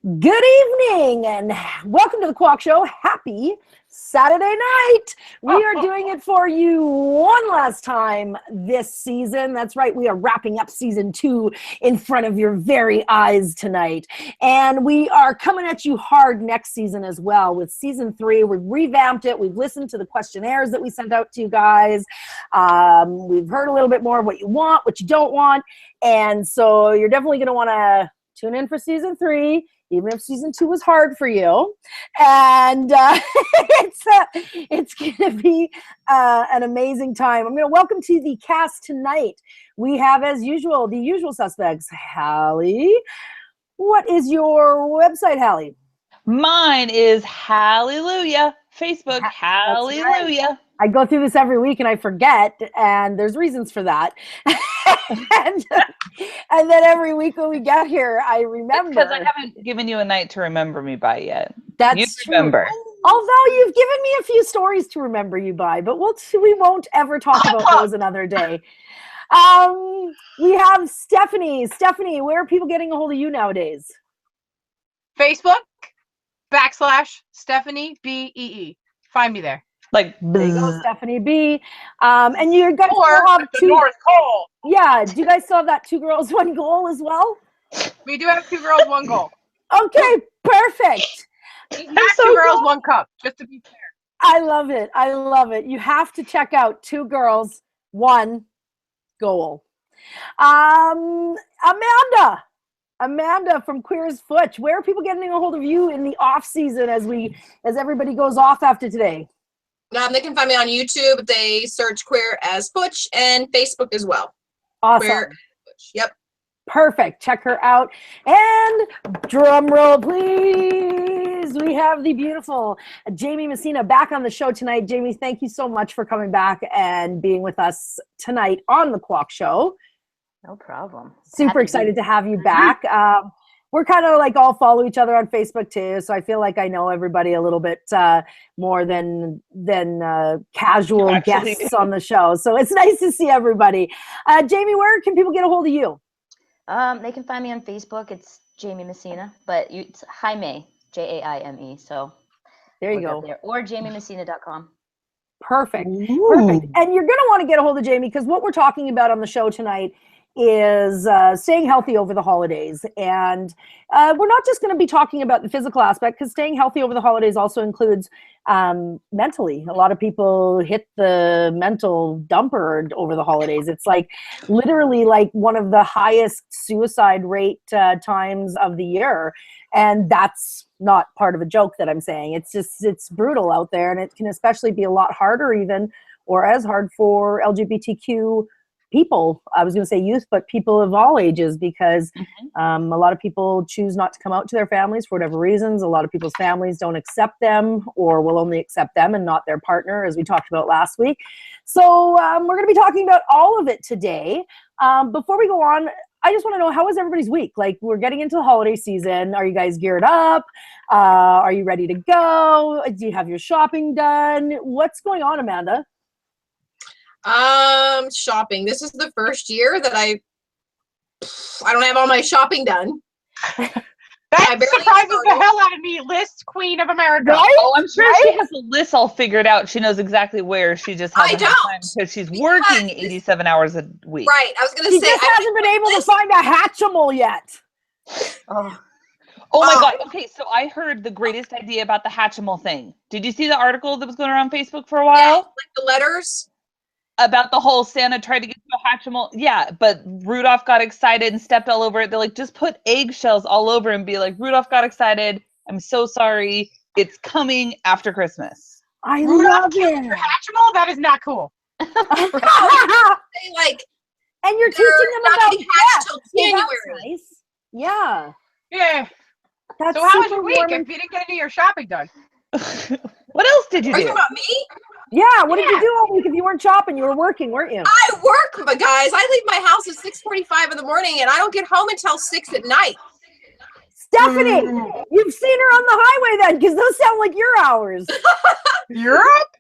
Good evening and welcome to the Qualk Show. Happy Saturday night. We are doing it for you one last time this season. That's right. We are wrapping up season 2 in front of your very eyes tonight. And we are coming at you hard next season as well with season 3. We've revamped it. We've listened to the questionnaires that we sent out to you guys. We've heard a little bit more of what you want, what you don't want. And so you're definitely going to want to tune in for season 3. Even if season 2 was hard for you. And it's going to be an amazing time. I'm going to welcome to the cast tonight. We have, as usual, the usual suspects. Hallie, what is your website, Hallie? Mine is Hallelujah. Facebook, Hallelujah. Right. I go through this every week and I forget, and there's reasons for that. and then every week when we get here, I remember. Because I haven't given you a night to remember me by yet. That's true. Remember. Although you've given me a few stories to remember you by, but we won't ever talk about those another day. We have Stephanie. Stephanie, where are people getting a hold of you nowadays? Facebook /Stephanie BEE. Find me there. There you go, Stephanie B. And you guys still have the North Pole. Yeah, do you guys still have that 2 girls, 1 goal as well? We do have 2 girls, 1 goal. Okay, perfect. Not 2 girls, 1 cup, just to be fair. I love it. I love it. You have to check out 2 girls, 1 goal. Amanda from Queer as Foot. Where are people getting a hold of you in the off season as everybody goes off after today? They can find me on YouTube. They search Queer as Butch, and Facebook as well. Awesome. Queer as Butch. Yep. Perfect. Check her out. And drum roll, please. We have the beautiful Jaime Messina back on the show tonight. Jaime, thank you so much for coming back and being with us tonight on the Qualk Show. No problem. Super excited to have you back. We're kind of like all follow each other on Facebook too, so I feel like I know everybody a little bit more than casual guests on the show. So it's nice to see everybody. Jaime, where can people get a hold of you? They can find me on Facebook. It's Jaime Messina, but it's Jaime, Jaime. So there you go. There. Or JaimeMessina.com. Perfect. Ooh. Perfect. And you're going to want to get a hold of Jaime because what we're talking about on the show tonight is staying healthy over the holidays. And we're not just going to be talking about the physical aspect, because staying healthy over the holidays also includes mentally. A lot of people hit the mental dumper over the holidays. It's like literally like one of the highest suicide rate times of the year. And that's not part of a joke that I'm saying. It's brutal out there. And it can especially be a lot harder even, or as hard for LGBTQ people. I was going to say youth, but people of all ages, because a lot of people choose not to come out to their families for whatever reasons. A lot of people's families don't accept them or will only accept them and not their partner, as we talked about last week. So we're going to be talking about all of it today. Before we go on, I just want to know, how was everybody's week? Like, we're getting into the holiday season. Are you guys geared up? Are you ready to go? Do you have your shopping done? What's going on, Amanda? Shopping. This is the first year that I don't have all my shopping done. That surprises the hell out of me, list queen of America. Right? Oh, I'm sure she has the list all figured out. She knows exactly where. She just hasn't had time because she's working 87 hours a week. Right. I was going to say, she just hasn't been able to find a Hatchimal yet. Oh my God. Okay, so I heard the greatest idea about the Hatchimal thing. Did you see the article that was going around Facebook for a while? Yeah, like the letters. About the whole Santa tried to get to a Hatchimal. Yeah, but Rudolph got excited and stepped all over it. They're like, just put eggshells all over and be like, Rudolph got excited. I'm so sorry. It's coming after Christmas. I Rudolph love killed your Hatchimal? That is not cool. Like, and you're teaching them about hatched till January. That's nice. Yeah. Yeah. That's so how was your week warming. if you didn't get any of your shopping done? What else did you Are do? you talking about me? Yeah, what did you do all week if you weren't shopping? You were working, weren't you? I work, but guys, I leave my house at 6:45 in the morning and I don't get home until 6 at night. Stephanie, you've seen her on the highway then, because those sound like your hours. Europe?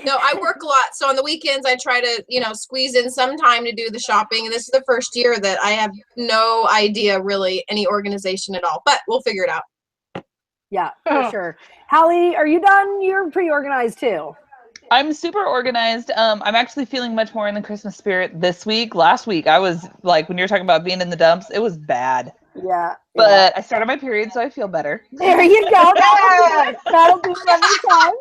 No, I work a lot. So on the weekends, I try to, squeeze in some time to do the shopping. And this is the first year that I have no idea really any organization at all, but we'll figure it out. Yeah, for sure. Hallie, are you done? You're pre-organized too. I'm super organized. I'm actually feeling much more in the Christmas spirit this week. Last week, I was like, when you're talking about being in the dumps, it was bad. Yeah. But I started my period, so I feel better. There you go. That'll do it every time.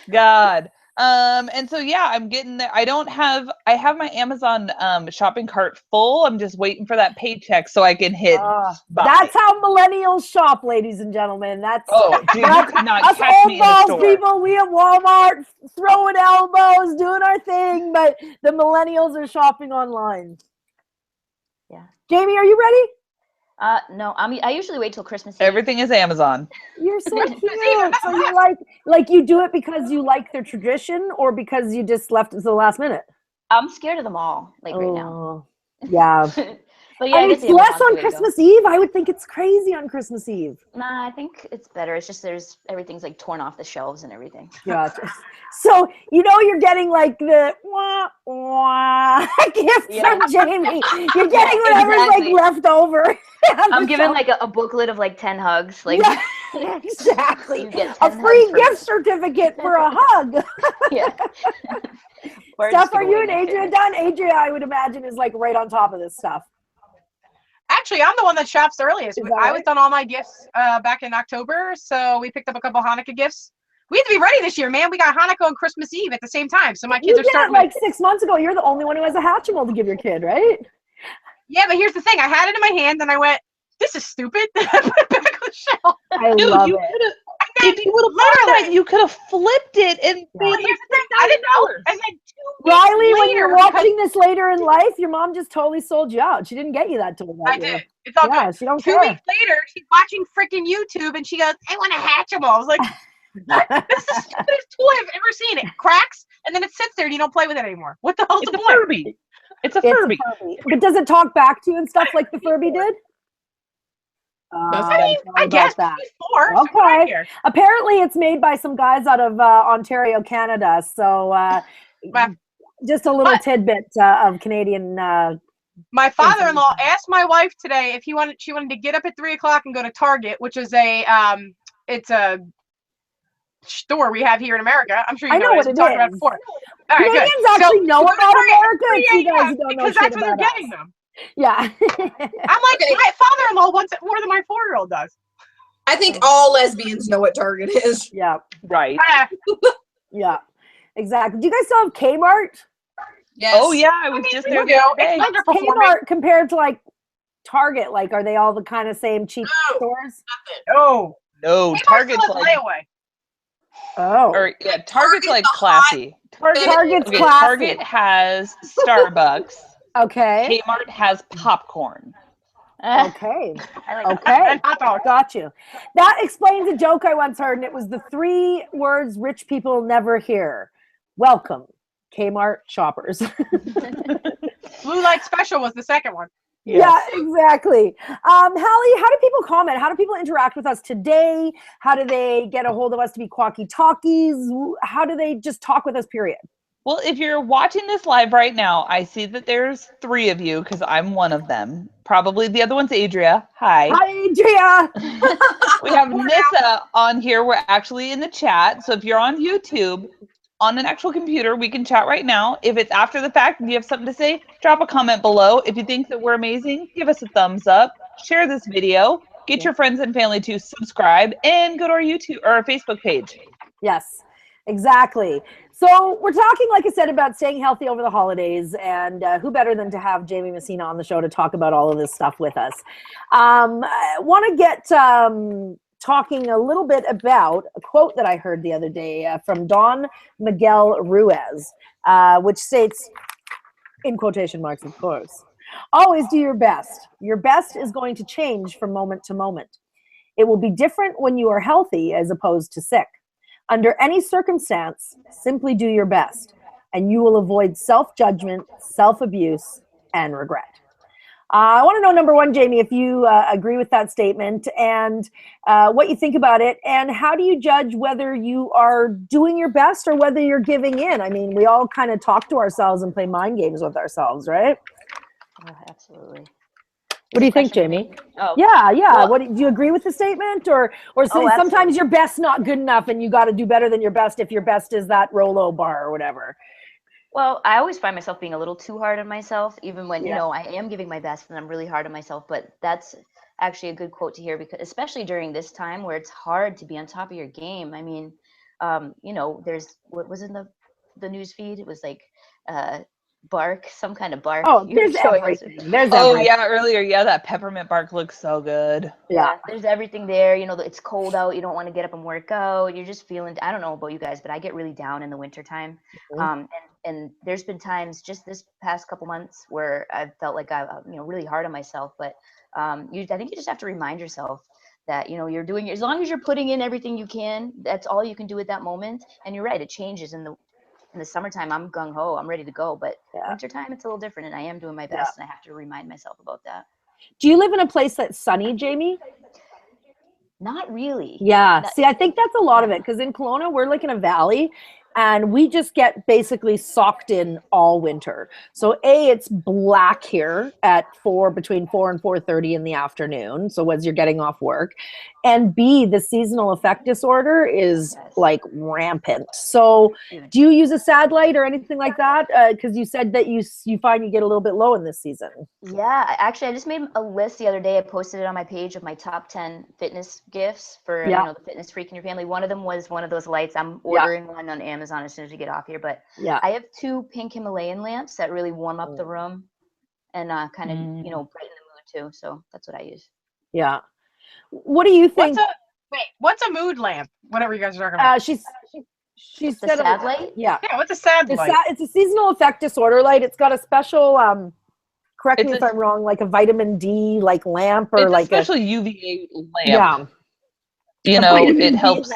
God. And so yeah, I'm getting there. I have my Amazon shopping cart full. I'm just waiting for that paycheck so I can hit buy. That's how millennials shop, ladies and gentlemen. That's dude, you could not us catch old me in the balls store. people. We at Walmart throwing elbows, doing our thing, but the millennials are shopping online. Yeah. Jamie, are you ready? No, I usually wait till Christmas Eve. Everything is Amazon. You're so cute. So you're like you do it because you like their tradition or because you just left it to the last minute? I'm scared of them all, like right now. Yeah. But yeah, And it's less on Christmas Eve. I would think it's crazy on Christmas Eve. Nah, I think it's better. It's just everything's like torn off the shelves and everything. Gotcha. So you're getting like the wah wah gift from Jamie. You're getting whatever's like left over. I'm giving like a booklet of like 10 hugs. Like exactly. You get a free gift certificate for a hug. Yeah. Steph, are you and Adria done? Adria, I would imagine, is like right on top of this stuff. Actually, I'm the one that shops earliest. Is that I right? was done all my gifts back in October, so we picked up a couple Hanukkah gifts. We have to be ready this year, man. We got Hanukkah and Christmas Eve at the same time, so my kids are starting. Like 6 months ago, you're the only one who has a Hatchimal to give your kid, right? Yeah, but here's the thing: I had it in my hand, and I went, "This is stupid." I put it back on the shelf. I love it. If you would have bought that, you could have flipped it and made Here's the thing: I didn't know. And then 2 weeks Riley, later, when you're watching this later in life, your mom just totally sold you out. She didn't get you that toy. I did. It's all good. She don't 2 care. weeks later, she's watching freaking YouTube, and she goes, "I want a Hatchimal." I was like, "What? This is the stupidest toy I've ever seen. It cracks, and then it sits there, and you don't play with it anymore. What the hell's the point?" Furby. It's a Furby. But does it talk back to you and stuff like the Furby did? I guess that. before. Okay. Apparently, it's made by some guys out of Ontario, Canada. So just a little tidbit of Canadian. My father-in-law asked my wife today if she wanted to get up at 3:00 and go to Target, which is it's a store we have here in America. I'm sure you know what it is. We talked about it before. All right, Canadians good. actually know about America. Yeah, you guys don't know because shit that's where about they're us. getting them. Yeah. I'm like, my father-in-law wants it more than my 4-year-old does. I think all lesbians know what Target is. Yeah. Right. Yeah. Exactly. Do you guys still have Kmart? Yes. Oh yeah, I was just there the other day. Kmart compared to like Target, like are they all the kind of same cheap stores? No. No, Target's like layaway. Oh. Or yeah, Target's like classy. Target's Okay, classy. Target has Starbucks. Okay. Kmart has popcorn. Okay. I like Okay. Got you. That explains a joke I once heard, and it was the 3 words rich people never hear. Welcome, Kmart shoppers. Blue Light Special was the second one. Yes. Yeah, exactly. Hallie, how do people comment? How do people interact with us today? How do they get a hold of us to be Qualky Talkies? How do they just talk with us, period? Well, if you're watching this live right now, I see that there's 3 of you because I'm one of them. Probably the other one's Adria. Hi. Hi, Adria. We have Nissa on here. We're actually in the chat. So if you're on YouTube, on an actual computer, we can chat right now. If it's after the fact and you have something to say, drop a comment below. If you think that we're amazing, give us a thumbs up. Share this video. Get your friends and family to subscribe and go to our YouTube or our Facebook page. Yes. Exactly. So we're talking, like I said, about staying healthy over the holidays, and who better than to have Jaime Messina on the show to talk about all of this stuff with us. I want to get talking a little bit about a quote that I heard the other day from Don Miguel Ruiz, which states, in quotation marks, of course, always do your best. Your best is going to change from moment to moment. It will be different when you are healthy as opposed to sick. Under any circumstance, simply do your best, and you will avoid self-judgment, self-abuse, and regret. I want to know, number one, Jamie, if you agree with that statement and what you think about it, and how do you judge whether you are doing your best or whether you're giving in? I mean, we all kind of talk to ourselves and play mind games with ourselves, right? Oh, absolutely. What do you think, Jamie? Oh, yeah. well, What do you agree with the statement, or Oh, sometimes your best's not good enough, and you got to do better than your best if your best is that Rolo bar or whatever? Well, I always find myself being a little too hard on myself, even when, Yeah. I am giving my best and I'm really hard on myself. But that's actually a good quote to hear, because especially during this time where it's hard to be on top of your game. I mean, there's what was in the news feed? It was like bark, some kind of bark. Oh, You were there's showing us. everything. There's Oh everything. yeah, earlier, yeah, that peppermint bark looks so good. Yeah. There's everything there. It's cold out. You don't want to get up and work out. You're just feeling, I don't know about you guys, but I get really down in the wintertime. And there's been times just this past couple months where I've felt like I'm, really hard on myself. But I think you just have to remind yourself that, you're doing, as long as you're putting in everything you can, that's all you can do at that moment. And you're right, it changes in the summertime. I'm gung ho, I'm ready to go. But wintertime, it's a little different, and I am doing my best, and I have to remind myself about that. Do you live in a place that's sunny, Jamie? Not really. Yeah. See, I think that's a lot of it, because in Kelowna, we're like in a valley, and we just get basically socked in all winter. So it's black here at between 4 and 4:30 in the afternoon. So as you're getting off work, and B, the seasonal affect disorder is like rampant. So do you use a sad light or anything like that? Because you said that you find you get a little bit low in this season. Yeah, actually, I just made a list the other day. I posted it on my page of my top 10 fitness gifts for the fitness freak in your family. One of them was one of those lights. I'm ordering one on Amazon as soon as we get off here. But I have 2 pink Himalayan lamps that really warm up the room and kind of brighten the mood too. So that's what I use. Yeah. What do you think? What's a mood lamp? Whatever you guys are talking about. She said a sad light. Yeah, what's a sad light? It's a seasonal affect disorder light. It's got a special correct me if I'm wrong, like a vitamin D lamp, or like a special UVA lamp. Yeah. It helps.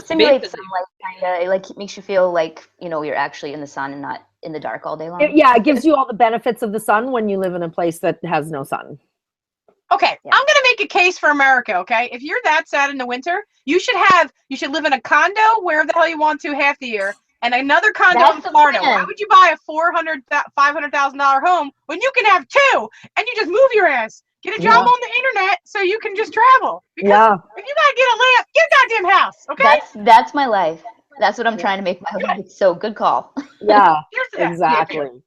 Simulates sunlight, kind of. It makes you feel like you're actually in the sun and not in the dark all day long. It gives you all the benefits of the sun when you live in a place that has no sun. Okay, I'm gonna make a case for America. Okay, if you're that sad in the winter, you should live in a condo wherever the hell you want to half the year, and another condo in Florida. Why would you buy a $500,000 home when you can have 2 and you just move your ass? Get a job on the internet so you can just travel. Because if you gotta get a lamp, get a goddamn house. Okay. That's my life. That's what I'm trying to make my life. So good call. Yeah. Exactly.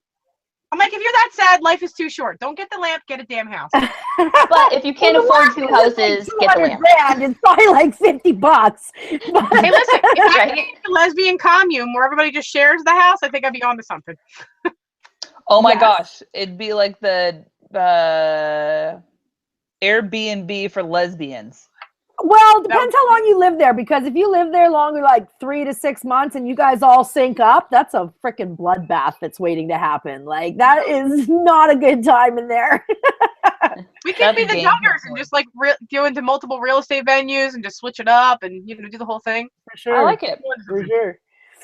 I'm like, if you're that sad, life is too short. Don't get the lamp, get a damn house. But if you can't afford 2 houses, get the lamp. It's probably like $50. But hey, listen, if I get a lesbian commune where everybody just shares the house, I think I'd be on to something. Oh my gosh. It'd be like the Airbnb for lesbians. Well, depends how long you live there, because if you live there longer, like 3 to 6 months, and you guys all sync up, that's a freaking bloodbath that's waiting to happen. Like, that is not a good time in there. We can be the Duggars and just go into multiple real estate venues and just switch it up and do the whole thing. For sure. I like it. For sure.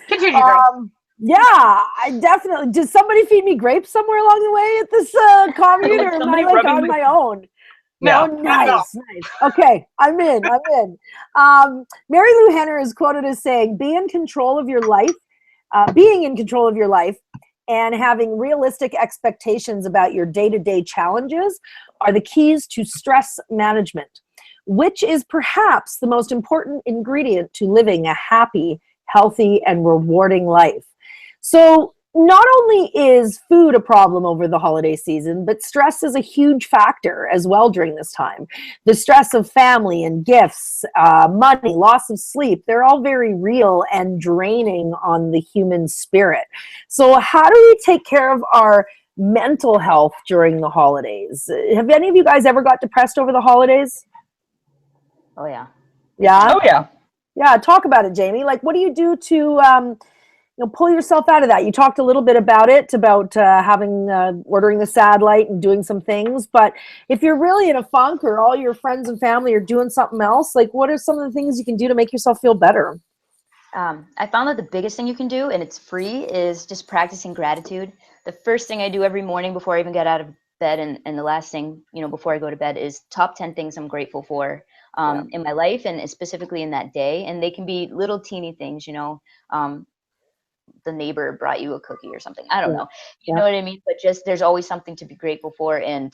Continue, girl. Yeah, I definitely. Did somebody feed me grapes somewhere along the way at this commune, or am I on my own? No, nice. Okay, I'm in. Mary Lou Henner is quoted as saying, being in control of your life, and having realistic expectations about your day-to-day challenges are the keys to stress management, which is perhaps the most important ingredient to living a happy, healthy, and rewarding life. So not only is food a problem over the holiday season, but stress is a huge factor as well during this time. The stress of family and gifts, money, loss of sleep, they're all very real and draining on the human spirit. So how do we take care of our mental health during the holidays? Have any of you guys ever got depressed over the holidays? Oh, yeah. Yeah? Oh, yeah. Yeah, talk about it, Jamie. What do you do to pull yourself out of that? You talked a little bit about it, about ordering the sad light and doing some things. But if you're really in a funk, or all your friends and family are doing something else, what are some of the things you can do to make yourself feel better? I found that the biggest thing you can do, and it's free, is just practicing gratitude. The first thing I do every morning before I even get out of bed, and the last thing, before I go to bed, is top 10 things I'm grateful for in my life, and specifically in that day. And they can be little teeny things, the neighbor brought you a cookie or something. I don't know. You know what I mean? But just, there's always something to be grateful for. And,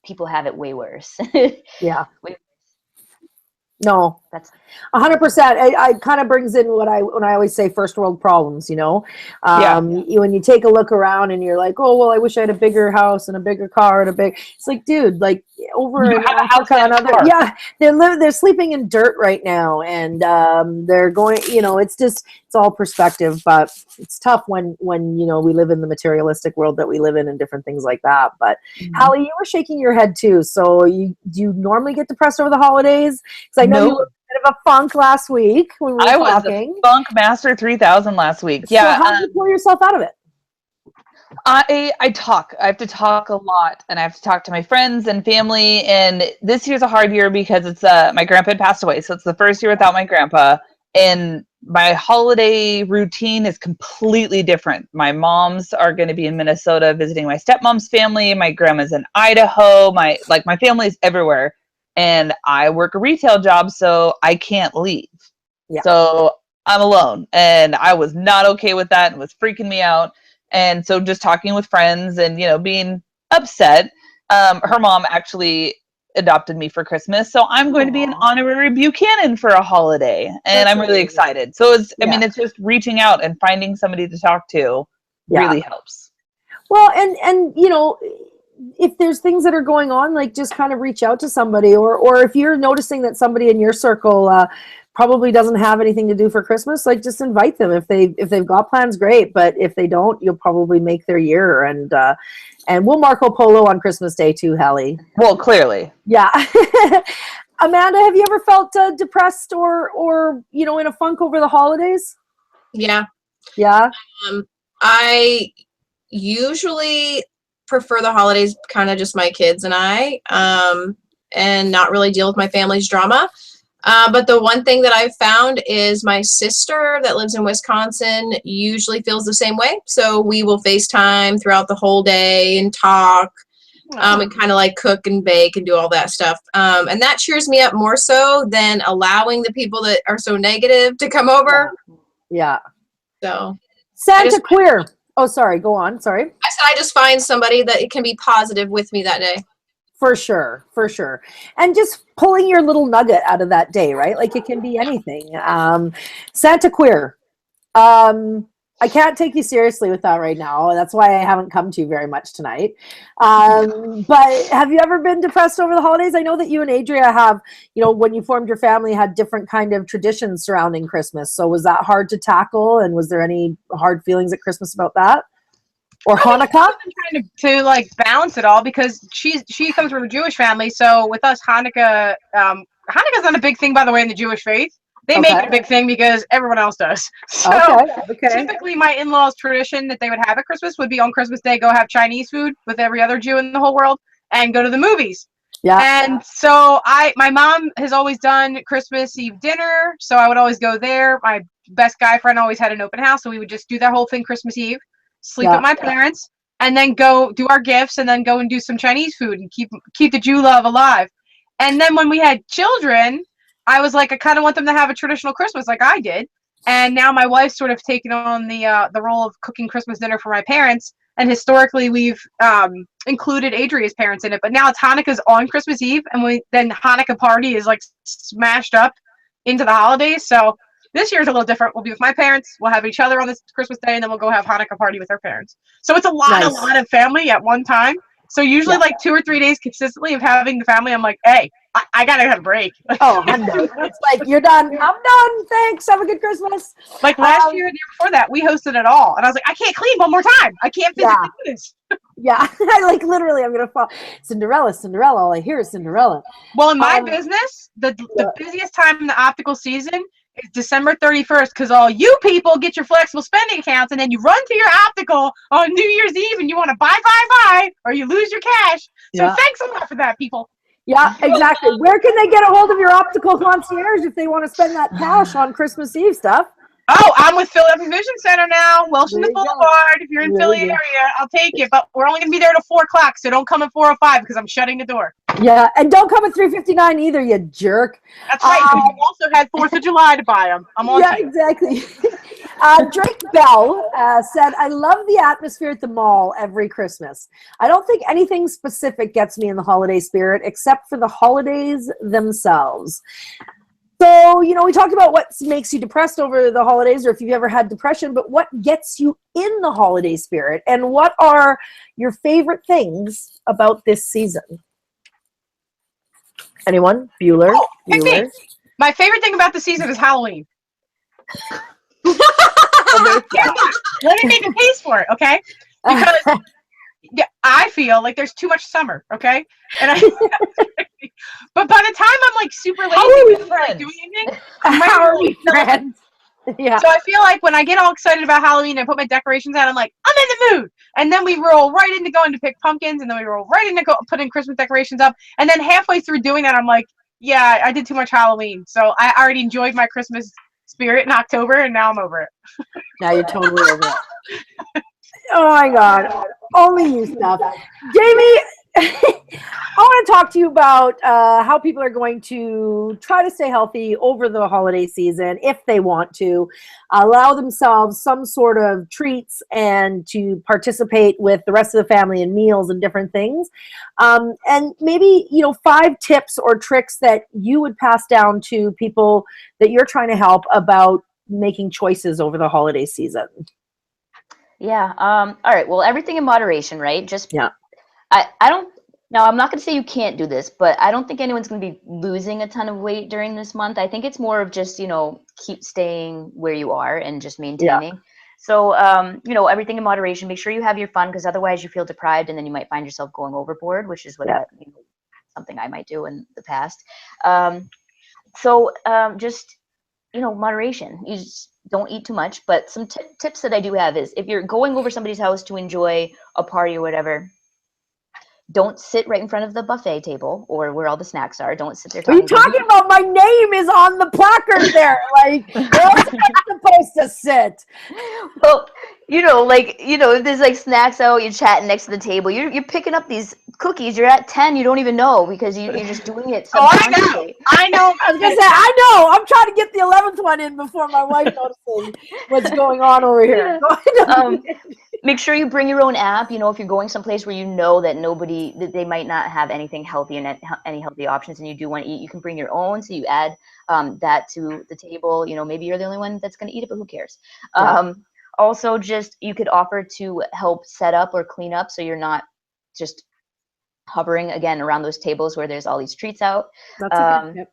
people have it way worse. Yeah. Way No, That's 100%. It kind of brings in when I always say first world problems, when you take a look around and you're like, oh, well, I wish I had a bigger house and a bigger car and it's like, dude, like over in Africa and they're sleeping in dirt right now, and they're going, it's all perspective, but it's tough when we live in the materialistic world that we live in and different things like that. But Hallie, you were shaking your head too. So do you normally get depressed over the holidays? Because I know you were a bit of a funk last week when we were talking. Was a funk master 3000 last week. Yeah. So how did you pull yourself out of it? I talk. I have to talk a lot, and I have to talk to my friends and family. And this year's a hard year because it's my grandpa had passed away, so it's the first year without my grandpa. And my holiday routine is completely different. My moms are going to be in Minnesota visiting my stepmom's family. My grandma's in Idaho. My family is everywhere, and I work a retail job, so I can't leave. Yeah. So I'm alone, and I was not okay with that, and was freaking me out. And so just talking with friends and, being upset, her mom actually adopted me for Christmas. So I'm going to be an honorary Buchanan for a holiday. And I'm really excited. So it's just reaching out and finding somebody to talk to really helps. Well, and if there's things that are going on, like just kind of reach out to somebody, or if you're noticing that somebody in your circle probably doesn't have anything to do for Christmas, like just invite them. If they've got plans, great. But if they don't, you'll probably make their year. And we'll Marco Polo on Christmas Day too, Hallie. Well, clearly. Yeah. Amanda, have you ever felt depressed or in a funk over the holidays? Yeah. Yeah. I usually prefer the holidays kind of just my kids and I, and not really deal with my family's drama. But the one thing that I've found is my sister that lives in Wisconsin usually feels the same way. So we will FaceTime throughout the whole day and talk, and kind of like cook and bake and do all that stuff. And that cheers me up more so than allowing the people that are so negative to come over. Yeah. So Santa queer. Oh, sorry. Go on. Sorry. I said I just find somebody that can be positive with me that day. For sure. And just pulling your little nugget out of that day, right? Like it can be anything. Santa queer. I can't take you seriously with that right now. That's why I haven't come to you very much tonight. But have you ever been depressed over the holidays? I know that you and Adria have, when you formed your family, had different kind of traditions surrounding Christmas. So was that hard to tackle? And was there any hard feelings at Christmas about that? Or Hanukkah? I've been trying to like balance it all because she comes from a Jewish family. So with us, Hanukkah's not a big thing, by the way, in the Jewish faith. They make it a big thing because everyone else does. So typically my in-laws' tradition that they would have at Christmas would be on Christmas Day, go have Chinese food with every other Jew in the whole world and go to the movies. Yeah. And so my mom has always done Christmas Eve dinner. So I would always go there. My best guy friend always had an open house. So we would just do that whole thing Christmas Eve. Sleep with my parents, and then go do our gifts, and then go and do some Chinese food and keep the Jew love alive. And then when we had children, I was like, I kind of want them to have a traditional Christmas like I did. And now my wife's sort of taken on the role of cooking Christmas dinner for my parents. And historically, we've included Adria's parents in it. But now it's Hanukkah's on Christmas Eve, and then Hanukkah party is like smashed up into the holidays. So this year's a little different. We'll be with my parents. We'll have each other on this Christmas Day, and then we'll go have Hanukkah party with our parents. So it's a lot of family at one time. So usually like 2 or 3 days consistently of having the family, I'm like, hey, I gotta have a break. Oh, I'm done. It's like, you're done. I'm done. Thanks. Have a good Christmas. Like last year and the year before that, we hosted it all. And I was like, I can't clean one more time. I can't physically do this. Yeah. I literally, I'm going to fall. Cinderella. All I hear is Cinderella. Well, in my business, the busiest time in the optical season is December 31st, because all you people get your flexible spending accounts, and then you run to your optical on New Year's Eve and you want to buy, or you lose your cash. So thanks a lot for that, people. Yeah, exactly. Where can they get a hold of your optical concierge if they want to spend that cash on Christmas Eve stuff? Oh, I'm with Philadelphia Vision Center now. Wilson There you go. Boulevard. If you're in There Philly you go. area, I'll take it. But we're only going to be there till 4 o'clock, so don't come at 4:05 because I'm shutting the door. Yeah, and don't come at 3:59 either, you jerk. That's right. We also had 4th of July to buy them. I'm on Yeah, to you. exactly. Drake Bell said, I love the atmosphere at the mall every Christmas. I don't think anything specific gets me in the holiday spirit except for the holidays themselves. So, you know, we talked about what makes you depressed over the holidays or if you've ever had depression, but what gets you in the holiday spirit and what are your favorite things about this season? Anyone? Bueller? Oh, pick me. Bueller? My favorite thing about the season is Halloween. Let me make a case for it, okay? Because I feel like there's too much summer, okay? And but by the time I'm like super lazy and like doing anything, How are we friends? Yeah. So I feel like when I get all excited about Halloween and I put my decorations out, I'm like, I'm in the mood. And then we roll right into going to pick pumpkins, and then we roll right into putting Christmas decorations up. And then halfway through doing that, I'm like, yeah, I did too much Halloween. So I already enjoyed my Christmas spirit in October, and now I'm over it. Now you're totally over it. Oh my God. Only you stuff. Jamie, I want to talk to you about how people are going to try to stay healthy over the holiday season if they want to allow themselves some sort of treats and to participate with the rest of the family in meals and different things. And maybe, you know, 5 tips or tricks that you would pass down to people that you're trying to help about making choices over the holiday season. Yeah. All right. Well, everything in moderation, right? Just Yeah. I don't. Now, I'm not going to say you can't do this, but I don't think anyone's going to be losing a ton of weight during this month. I think it's more of just, you know, keep staying where you are and just maintaining. Yeah. So, you know, everything in moderation. Make sure you have your fun, because otherwise you feel deprived and then you might find yourself going overboard, which is what you know, something I might do in the past. Just, you know, moderation. You just don't eat too much. But some tips that I do have is if you're going over somebody's house to enjoy a party or whatever, don't sit right in front of the buffet table or where all the snacks are. Don't sit there talking. What are you talking about? My name is on the placard there. Like, where else am I supposed to sit? Well, you know, like, you know, if there's like snacks out, you're chatting next to the table, you're picking up these cookies, you're at 10, you don't even know because you're just doing it subconsciously. I know. I was going to say, I know. I'm trying to get the 11th one in before my wife notices what's going on over here. Make sure you bring your own app. You know, if you're going someplace where you know that that they might not have anything healthy and any healthy options and you do want to eat, you can bring your own. So you add that to the table. You know, maybe you're the only one that's going to eat it, but who cares? Yeah. Also, just you could offer to help set up or clean up so you're not just hovering again around those tables where there's all these treats out. That's a good tip.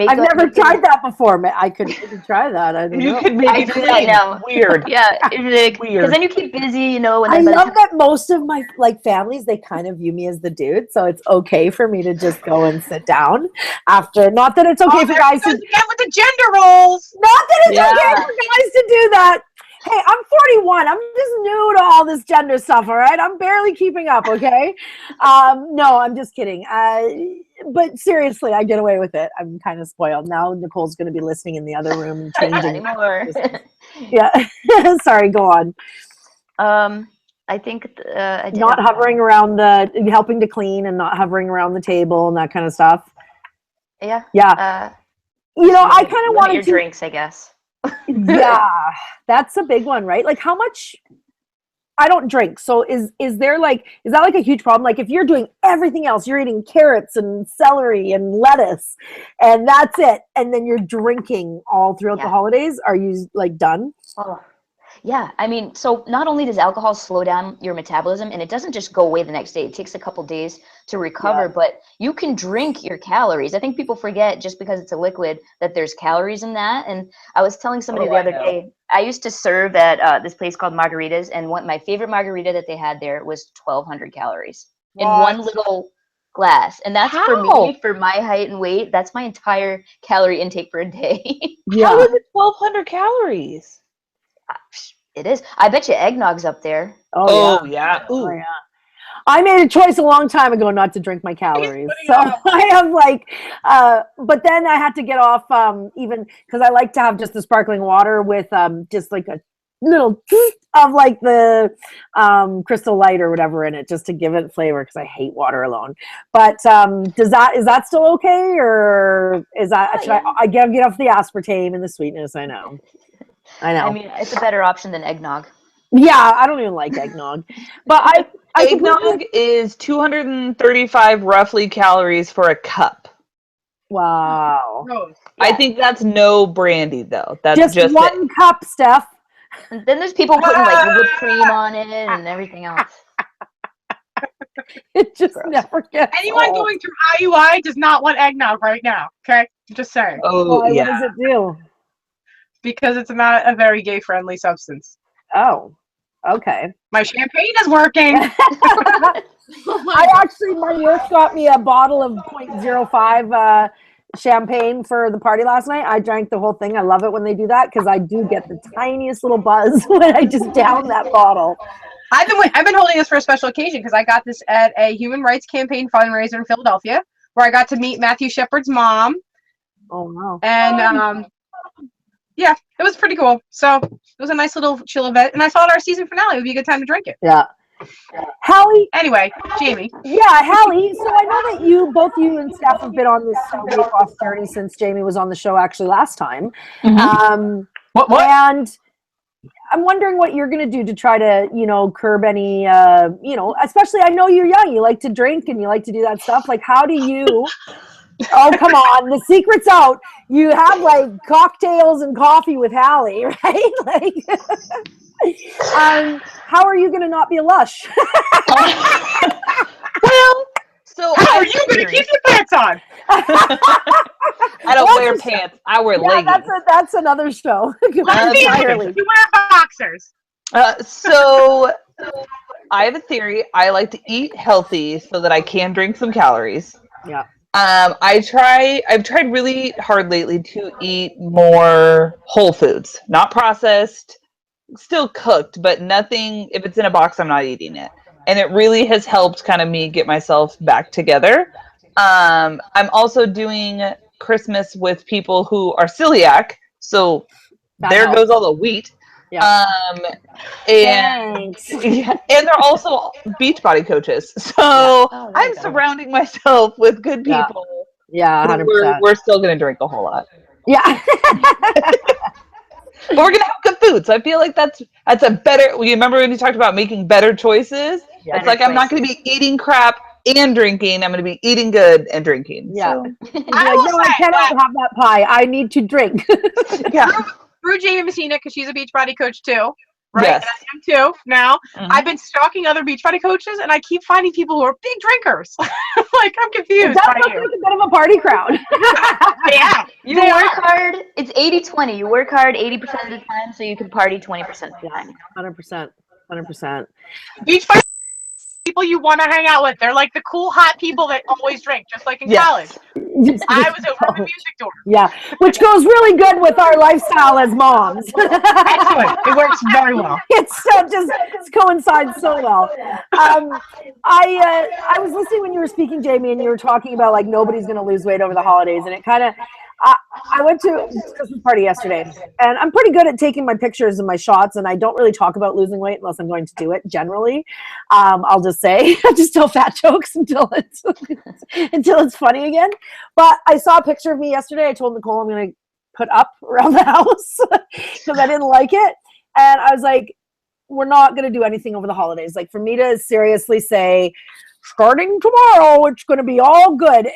I've never tried that before. I could try that. I don't know. You could maybe do that now. Weird. Yeah, because then you keep busy, you know. And I love that most of my families, they kind of view me as the dude, so it's okay for me to just go and sit down after. Not that it's okay for guys to get with the gender roles. Not that it's okay for guys to do that. Hey, I'm 41. I'm just new to all this gender stuff, all right? I'm barely keeping up, okay? No, I'm just kidding. But seriously, I get away with it. I'm kind of spoiled. Now Nicole's going to be listening in the other room and changing. Yeah. Sorry, go on. I think not hovering around helping to clean and not hovering around the table and that kind of stuff. Yeah. Yeah. You know, I kind of wanted your drinks, I guess. Yeah, that's a big one, right? Like how much I don't drink. So is that like a huge problem? Like if you're doing everything else, you're eating carrots and celery and lettuce and that's it. And then you're drinking all throughout the holidays. Are you like done? Oh. Yeah, I mean, so not only does alcohol slow down your metabolism, and it doesn't just go away the next day, it takes a couple days to recover, but you can drink your calories. I think people forget just because it's a liquid that there's calories in that. And I was telling somebody the other day, I used to serve at this place called Margaritas, and my favorite margarita that they had there was 1,200 calories in one little glass. And that's for me, for my height and weight, that's my entire calorie intake for a day. How is it 1,200 calories? It is. I bet you eggnog's up there. Oh yeah. Ooh. Oh, yeah. I made a choice a long time ago not to drink my calories. So I have like, but then I had to get off even because I like to have just the sparkling water with just like a little of like the Crystal Light or whatever in it just to give it flavor because I hate water alone. But is that still okay, or is that should I get off the aspartame and the sweetness? I know. I mean, it's a better option than eggnog. Yeah, I don't even like eggnog, but eggnog is 235 roughly calories for a cup. Wow. I think that's no brandy though. That's just one cup, Steph. And then there's people putting like whipped cream on it and everything else. It just never gets Anyone old. going through IUI does not want eggnog right now. Okay, just saying. Oh, yeah. What does it do? Because it's not a very gay-friendly substance. Oh, okay. My champagne is working. My work got me a bottle of 0.05 champagne for the party last night. I drank the whole thing. I love it when they do that because I do get the tiniest little buzz when I just down that bottle. I've been holding this for a special occasion because I got this at a human rights campaign fundraiser in Philadelphia where I got to meet Matthew Shepard's mom. Oh wow! And yeah, it was pretty cool. So it was a nice little chill event, and I thought our season finale would be a good time to drink it. Yeah. Hallie. Anyway, Jamie. Yeah, Hallie. So I know that both you and Steph have been on this weight loss journey since Jamie was on the show actually last time. Mm-hmm. What? And I'm wondering what you're going to do to try to, curb any, especially I know you're young. You like to drink and you like to do that stuff. Like, how do you? Oh, come on. The secret's out. You have like cocktails and coffee with Hallie, right? Like, how are you going to not be a lush? Well, so how are you going to keep your pants on? I don't wear pants. I wear leggings. That's another show. You wear boxers. So I have a theory. I like to eat healthy so that I can drink some calories. Yeah. I've tried really hard lately to eat more whole foods, not processed, still cooked, but nothing. If it's in a box, I'm not eating it. And it really has helped kind of me get myself back together. I'm also doing Christmas with people who are celiac. So there goes all the wheat. Yeah. And they're also Beachbody coaches. So I'm surrounding myself with good people. Yeah, 100%. We're still going to drink a whole lot. Yeah. But we're going to have good food. So I feel like that's a better, you remember when you talked about making better choices? Yeah, it's like I'm not going to be eating crap and drinking. I'm going to be eating good and drinking. Yeah. So. I cannot have that pie. I need to drink. Yeah. Through Jaime Messina, because she's a Beachbody coach too. Right? Yes. And I am too now. Mm-hmm. I've been stalking other Beachbody coaches and I keep finding people who are big drinkers. Like, I'm confused. That looks like a bit of a party crowd. Yeah. You work hard. It's 80-20. You work hard 80% of the time so you can party 20% of the time. 100%. Beachbody people you want to hang out with. They're like the cool, hot people that always drink, just like in college. I was over in the music door. Yeah, which goes really good with our lifestyle as moms. Excellent. It works very well. It's coincides so well. I was listening when you were speaking, Jamie, and you were talking about like nobody's going to lose weight over the holidays, and it kind of. I went to a Christmas party yesterday, and I'm pretty good at taking my pictures and my shots, and I don't really talk about losing weight unless I'm going to do it, generally. I'll just say, I just tell fat jokes until it's funny again. But I saw a picture of me yesterday. I told Nicole I'm going to put up around the house because I didn't like it. And I was like, we're not going to do anything over the holidays. Like, for me to seriously say, starting tomorrow, it's going to be all good.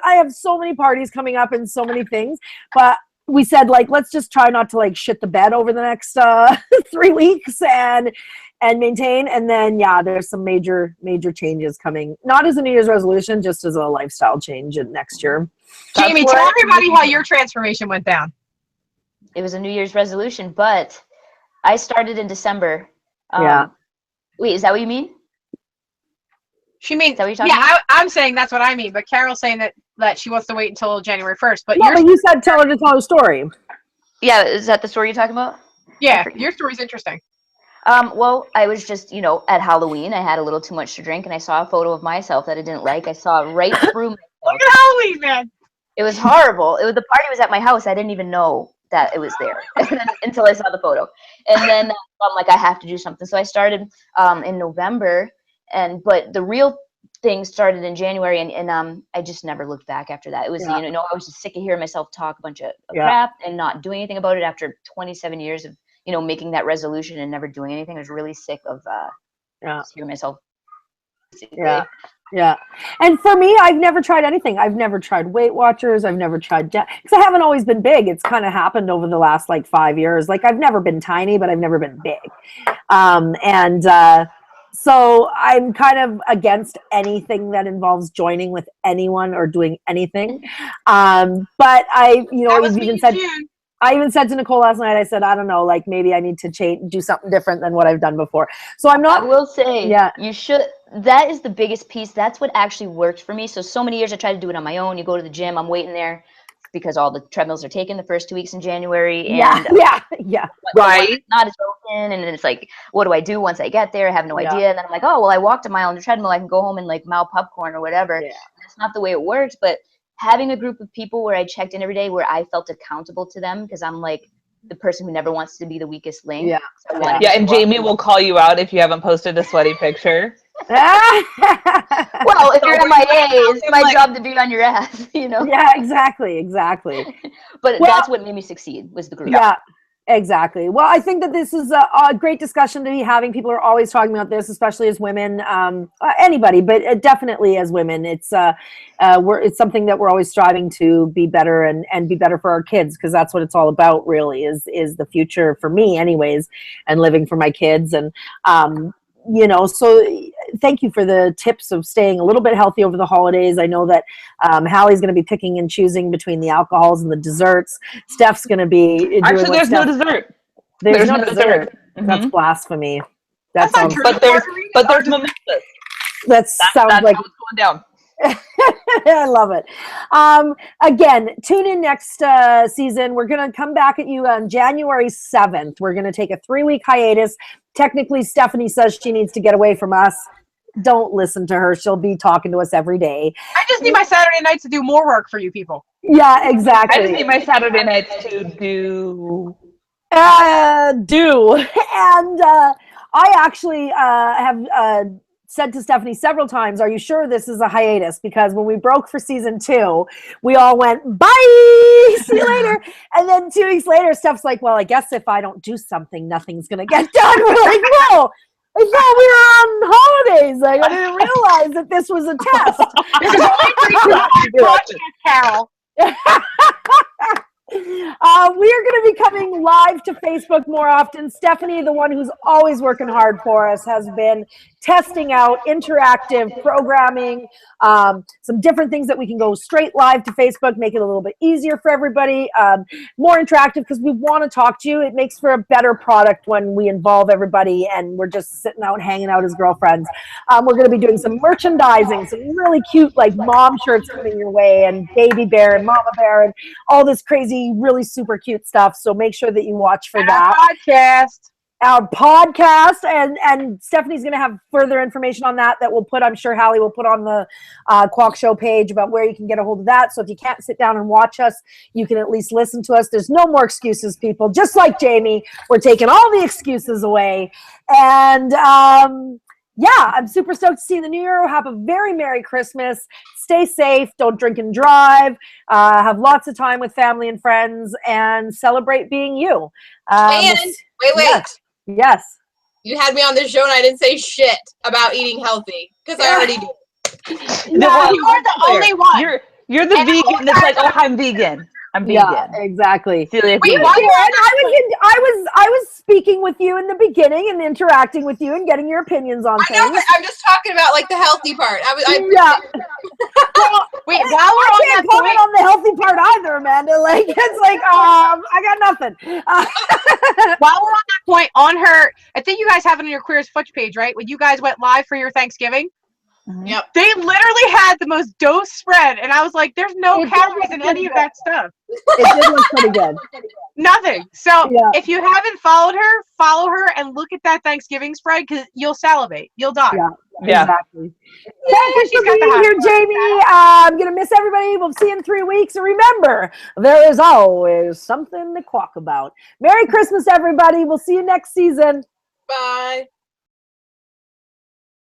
I have so many parties coming up and so many things, but we said like, let's just try not to like shit the bed over the next 3 weeks and maintain. And then, there's some major changes coming, not as a New Year's resolution, just as a lifestyle change next year. Jamie, tell everybody how your transformation went down. It was a New Year's resolution, but I started in December. Wait, is that what you mean? She means, is that what you're talking about? I'm saying that's what I mean, but Carol's saying that she wants to wait until January 1st. But you said tell her to tell a story. Yeah, is that the story you're talking about? Yeah, your story's interesting. Well, I was just, at Halloween, I had a little too much to drink, and I saw a photo of myself that I didn't like. I saw right through myself. Look at Halloween, man. It was horrible. The party was at my house. I didn't even know that it was there until I saw the photo. And then I'm like, I have to do something. So I started in November, but the real thing started in January, and I just never looked back after that. It was, I was just sick of hearing myself talk a bunch of crap and not doing anything about it after 27 years of, making that resolution and never doing anything. I was really sick of just hearing myself. Yeah. And for me, I've never tried anything. I've never tried Weight Watchers. I've never tried because I haven't always been big. It's kind of happened over the last 5 years. I've never been tiny, but I've never been big. So I'm kind of against anything that involves joining with anyone or doing anything. But I even said to Nicole last night, I said, I don't know, maybe I need to do something different than what I've done before. So I'm not. I will say, you should. That is the biggest piece. That's what actually worked for me. So many years I tried to do it on my own. You go to the gym, I'm waiting there because all the treadmills are taken the first 2 weeks in January. And Right. Not as open. And then it's like, what do I do once I get there? I have no idea. And then I'm like, oh, well, I walked a mile on the treadmill. I can go home and mow popcorn or whatever. Yeah. That's not the way it works. But having a group of people where I checked in every day, where I felt accountable to them, because I'm the person who never wants to be the weakest link. Yeah. So and Jamie will call you out if you haven't posted a sweaty picture. Well, if you're MIA, it's my job to be on your ass, Yeah, exactly. But that's what made me succeed, was the group. Yeah. Exactly. Well, I think that this is a great discussion to be having. People are always talking about this, especially as women, anybody, but definitely as women. It's it's something that we're always striving to be better and be better for our kids, because that's what it's all about, really, is the future for me anyways, and living for my kids. And, so thank you for the tips of staying a little bit healthy over the holidays. I know that Hallie's going to be picking and choosing between the alcohols and the desserts. Steph's going to be doing actually, there's no dessert. There's no dessert. Mm-hmm. That's blasphemy. That's not true. But there's mimosas. That's what's going down. I love it. Again, tune in next season. We're going to come back at you on January 7th. We're going to take a 3-week hiatus. Technically, Stephanie says she needs to get away from us. Don't listen to her. She'll be talking to us every day. I just need my Saturday nights to do more work for you people. Yeah, exactly. I just need my Saturday nights to do. And I actually have said to Stephanie several times, are you sure this is a hiatus? Because when we broke for season 2, we all went, bye, see you later. And then 2 weeks later, Steph's like, well, I guess if I don't do something, nothing's going to get done. We're like, whoa, I thought we were on holidays. I didn't realize that this was a test. There's only 3 Carol. We are going to be coming live to Facebook more often. Stephanie, the one who's always working hard for us, has been testing out interactive programming, some different things that we can go straight live to Facebook, make it a little bit easier for everybody, more interactive, because we want to talk to you. It makes for a better product when we involve everybody and we're just sitting out hanging out as girlfriends. We're going to be doing some merchandising, some really cute mom shirts coming your way, and baby bear and mama bear and all this crazy, really super cute stuff. So make sure that you watch for that. Our podcast, and Stephanie's going to have further information on that we'll put, I'm sure Hallie will put on the TheQualkShow page about where you can get a hold of that. So if you can't sit down and watch us, you can at least listen to us. There's no more excuses, people. Just like Jamie, we're taking all the excuses away. And I'm super stoked to see you in the new year. Have a very Merry Christmas. Stay safe. Don't drink and drive. Have lots of time with family and friends, and celebrate being you. And wait. Yes. You had me on this show and I didn't say shit about eating healthy, because I already did. No, you are the only one. You're the vegan that's like, oh, I'm vegan. I'm vegan. Yeah, exactly. Wait, I was speaking with you in the beginning and interacting with you and getting your opinions on things. I know, but I'm just talking about the healthy part. Wait, while we're I can't comment on the healthy part either, Amanda. I got nothing. While we're on that point, on her, I think you guys have it on your Queer as Futch page, right? When you guys went live for your Thanksgiving. Yep. They literally had the most dough spread, and I was like, "There's no calories in any of that stuff." It did look pretty good. Nothing. So Yeah. if you haven't followed her, follow her and look at that Thanksgiving spread because you'll salivate. You'll die. Yeah. Exactly. Thank you for being here, Jamie. I'm going to miss everybody. We'll see you in 3 weeks. And remember, there is always something to quack about. Merry Christmas, everybody. We'll see you next season. Bye.